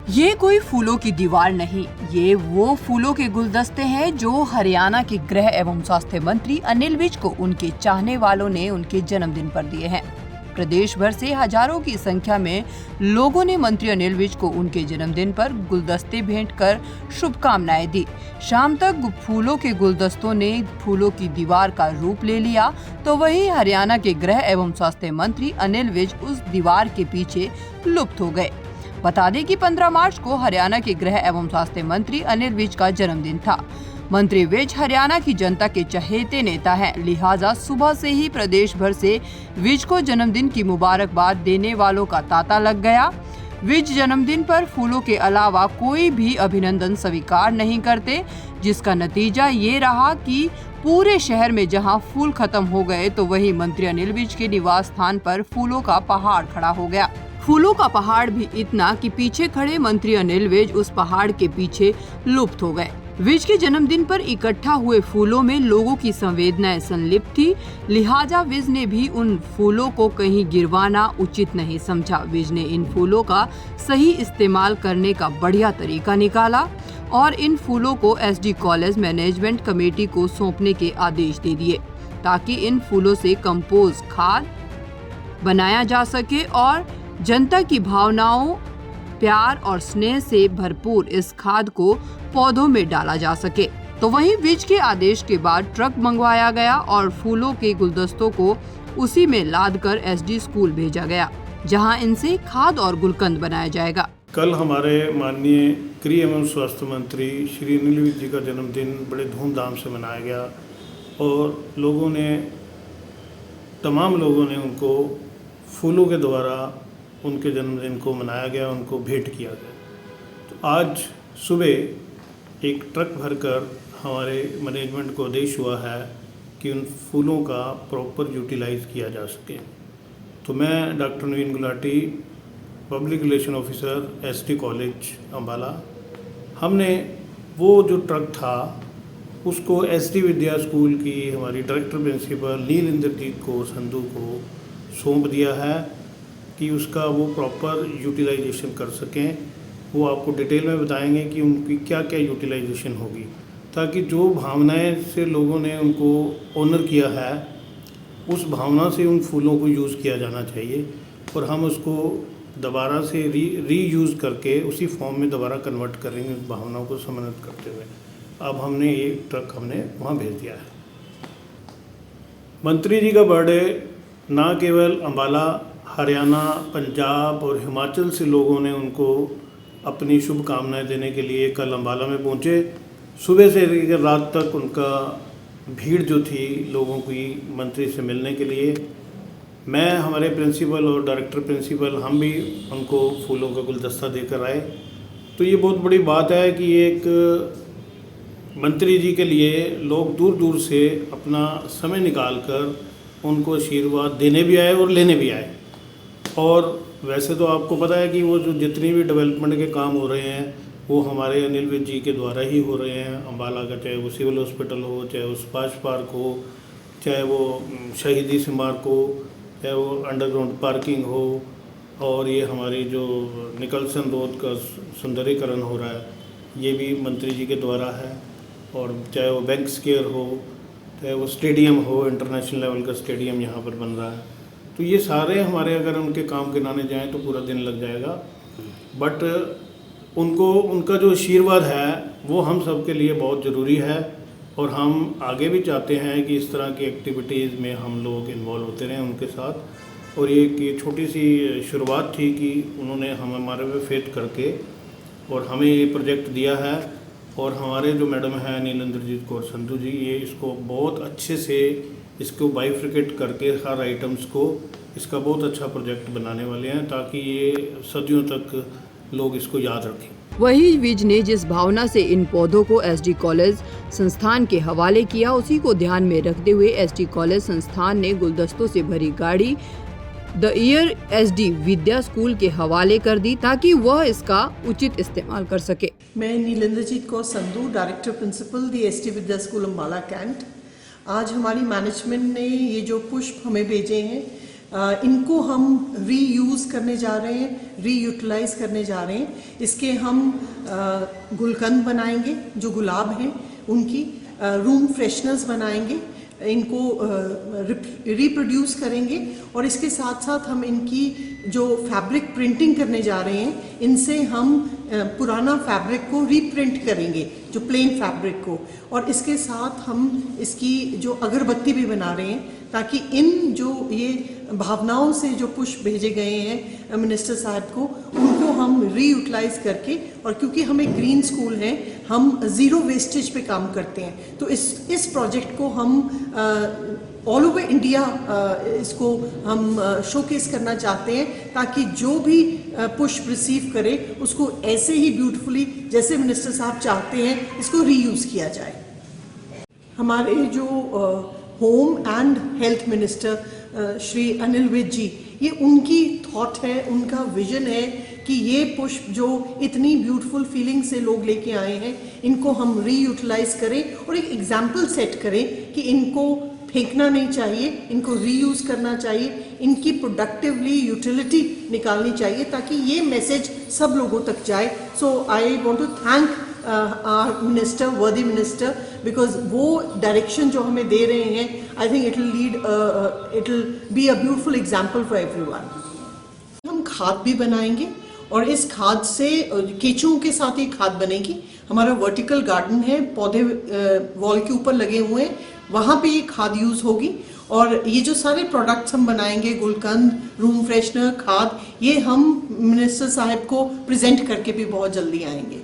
ये कोई फूलों की दीवार नहीं, ये वो फूलों के गुलदस्ते हैं जो हरियाणा के गृह एवं स्वास्थ्य मंत्री अनिल विज को उनके चाहने वालों ने उनके जन्मदिन पर दिए हैं। प्रदेश भर से हजारों की संख्या में लोगों ने मंत्री अनिल विज को उनके जन्मदिन पर गुलदस्ते भेंट कर शुभकामनाएं दी। शाम तक फूलों के गुलदस्तों ने फूलों की दीवार का रूप ले लिया, तो वहीं हरियाणा के गृह एवं स्वास्थ्य मंत्री अनिल विज उस दीवार के पीछे लुप्त हो गए। बता दें कि 15 मार्च को हरियाणा के गृह एवं स्वास्थ्य मंत्री अनिल विज का जन्मदिन था। मंत्री विज हरियाणा की जनता के चहेते नेता हैं, लिहाजा सुबह से ही प्रदेश भर से विज को जन्मदिन की मुबारकबाद देने वालों का तांता लग गया। विज जन्मदिन पर फूलों के अलावा कोई भी अभिनंदन स्वीकार नहीं करते, जिसका नतीजा ये रहा कि पूरे शहर में जहां फूल खत्म हो गए, तो वहीं मंत्री अनिल विज के निवास स्थान पर फूलों का पहाड़ खड़ा हो गया। फूलों का पहाड़ भी इतना कि पीछे खड़े मंत्री अनिल विज उस पहाड़ के पीछे लुप्त हो गए। विज के जन्मदिन पर इकट्ठा हुए फूलों में लोगों की संवेदनाएं संलिप्त थी, लिहाजा विज ने भी उन फूलों को कहीं गिरवाना उचित नहीं समझा। विज ने इन फूलों का सही इस्तेमाल करने का बढ़िया तरीका निकाला और इन फूलों को एसडी कॉलेज मैनेजमेंट कमेटी को सौंपने के आदेश दे दिए, ताकि इन फूलों से कंपोस्ट खाद बनाया जा सके और जनता की भावनाओं, प्यार और स्नेह से भरपूर इस खाद को पौधों में डाला जा सके। तो वहीं विज के आदेश के बाद ट्रक मंगवाया गया और फूलों के गुलदस्तों को उसी में लादकर एसडी स्कूल भेजा गया, जहां इनसे खाद और गुलकंद बनाया जाएगा। कल हमारे माननीय गृह एवं स्वास्थ्य मंत्री श्री अनिल विज जी का जन्मदिन बड़े धूमधाम से मनाया गया और तमाम लोगों ने उनको फूलों के द्वारा उनके जन्मदिन को मनाया गया, उनको भेंट किया गया। तो आज सुबह एक ट्रक भरकर हमारे मैनेजमेंट को आदेश हुआ है कि उन फूलों का प्रॉपर यूटिलाइज़ किया जा सके। तो मैं doctor Naveen Gulati, public relation officer ST college Ambala, हमने वो जो ट्रक था उसको एसटी विद्या स्कूल की हमारी डायरेक्टर प्रिंसिपल नील इंद्रजीत कौर संधू को सौंप दिया है कि उसका वो प्रॉपर यूटिलाइजेशन कर सकें। वो आपको डिटेल में बताएंगे कि उनकी क्या क्या यूटिलाइजेशन होगी, ताकि जो भावनाएं से लोगों ने उनको ऑनर किया है उस भावना से उन फूलों को यूज़ किया जाना चाहिए और हम उसको दोबारा से रीयूज़ करके उसी फॉर्म में दोबारा कन्वर्ट करेंगे, उस भावनाओं को सम्मानित करते हुए। अब हमने ये ट्रक वहाँ भेज दिया है। मंत्री जी का बर्थडे ना केवल अम्बाला, हरियाणा, पंजाब और हिमाचल से लोगों ने उनको अपनी शुभकामनाएं देने के लिए कल अम्बाला में पहुंचे। सुबह से लेकर रात तक उनका भीड़ जो थी लोगों की मंत्री से मिलने के लिए, मैं, हमारे प्रिंसिपल और डायरेक्टर प्रिंसिपल, हम भी उनको फूलों का गुलदस्ता देकर आए। तो ये बहुत बड़ी बात है कि एक मंत्री जी के लिए लोग दूर दूर से अपना समय निकाल कर उनको आशीर्वाद देने भी आए और लेने भी आए। और वैसे तो आपको पता है कि वो जो जितनी भी डेवलपमेंट के काम हो रहे हैं वो हमारे अनिल विज जी के द्वारा ही हो रहे हैं। अम्बाला का चाहे वो सिविल हॉस्पिटल हो, चाहे वो सुभाष पार्क हो, चाहे वो शहीदी स्मारक हो, चाहे वो अंडरग्राउंड पार्किंग हो, और ये हमारी जो निकलसन रोड का सुंदरीकरण हो रहा है ये भी मंत्री जी के द्वारा है। और चाहे वो बैंक स्क्वायर हो, चाहे वो स्टेडियम हो, इंटरनेशनल लेवल का स्टेडियम यहाँ पर बन रहा है। तो ये सारे हमारे अगर उनके काम गिनाने जाएं तो पूरा दिन लग जाएगा, बट उनका जो आशीर्वाद है वो हम सब के लिए बहुत ज़रूरी है और हम आगे भी चाहते हैं कि इस तरह की एक्टिविटीज़ में हम लोग इन्वॉल्व होते रहें उनके साथ। और ये छोटी सी शुरुआत थी कि उन्होंने हमारे पे फेथ करके और हमें ये प्रोजेक्ट दिया है और हमारे जो मैडम हैं नील इंद्रजीत कौर संधू जी, ये इसको बहुत अच्छे से इसको बाइफ्रिकेट करके हर आइटम्स को इसका बहुत अच्छा प्रोजेक्ट बनाने वाले हैं, ताकि ये सदियों तक लोग इसको याद रखें। वही विज ने जिस भावना से इन पौधों को एसडी कॉलेज संस्थान के हवाले किया, उसी को ध्यान में रखते हुए एसडी कॉलेज संस्थान ने गुलदस्तों से भरी गाड़ी the year SD Vidya school के हवाले कर दी, ताकि वह इसका उचित इस्तेमाल कर सके। मैं नीलेंद्रजीत कौर संधू, डायरेक्टर प्रिंसिपल दी एसडी विद्या स्कूल अम्बाला कैंट। आज हमारी मैनेजमेंट ने ये जो पुष्प हमें भेजे हैं इनको हम रीयूज़ करने जा रहे हैं, रीयूटिलाइज करने जा रहे हैं। इसके हम गुलकंद बनाएंगे जो गुलाब हैं उनकी, रूम फ्रेशनर्स बनाएंगे, इनको रिप्रोड्यूस करेंगे और इसके साथ साथ हम इनकी जो फैब्रिक प्रिंटिंग करने जा रहे हैं, इनसे हम पुराना फैब्रिक को रीप्रिंट करेंगे, जो प्लेन फैब्रिक को, और इसके साथ हम इसकी जो अगरबत्ती भी बना रहे हैं ताकि इन जो ये भावनाओं से जो पुष्प भेजे गए हैं मिनिस्टर साहब को, उनको हम रीयूटिलाइज करके, और क्योंकि हम एक ग्रीन स्कूल हैं, हम ज़ीरो वेस्टेज पे काम करते हैं, तो इस प्रोजेक्ट को हम ऑल ओवर इंडिया इसको हम शोकेस करना चाहते हैं ताकि जो भी पुष्प रिसीव करे उसको ऐसे ही ब्यूटीफुली जैसे मिनिस्टर साहब चाहते हैं इसको रीयूज़ किया जाए। हमारे जो home and health minister Shri Anil Vij ji, ये उनकी थॉट है, उनका विजन है कि ये पुष्प जो इतनी ब्यूटीफुल फीलिंग से लोग लेके आए हैं, इनको हम रीयूटिलाइज करें और एक एग्जाम्पल सेट करें कि इनको फेंकना नहीं चाहिए, इनको रीयूज़ करना चाहिए, इनकी प्रोडक्टिवली यूटिलिटी निकालनी चाहिए ताकि ये मैसेज सब लोगों तक जाए। So I want to thank our minister, worthy minister, because वो डायरेक्शन जो हमें दे रहे हैं, I think it will be a beautiful example for everyone. हम खाद भी बनाएंगे और इस खाद से केचुओं के साथ ये खाद बनेगी। हमारा वर्टिकल गार्डन है, पौधे वॉल के ऊपर लगे हुए हैं, वहाँ पे ये खाद यूज़ होगी और ये जो सारे प्रोडक्ट्स हम बनाएंगे, गुलकंद, रूम फ्रेशनर, खाद, ये हम मिनिस्टर साहब को प्रेजेंट करके भी बहुत जल्दी आएंगे।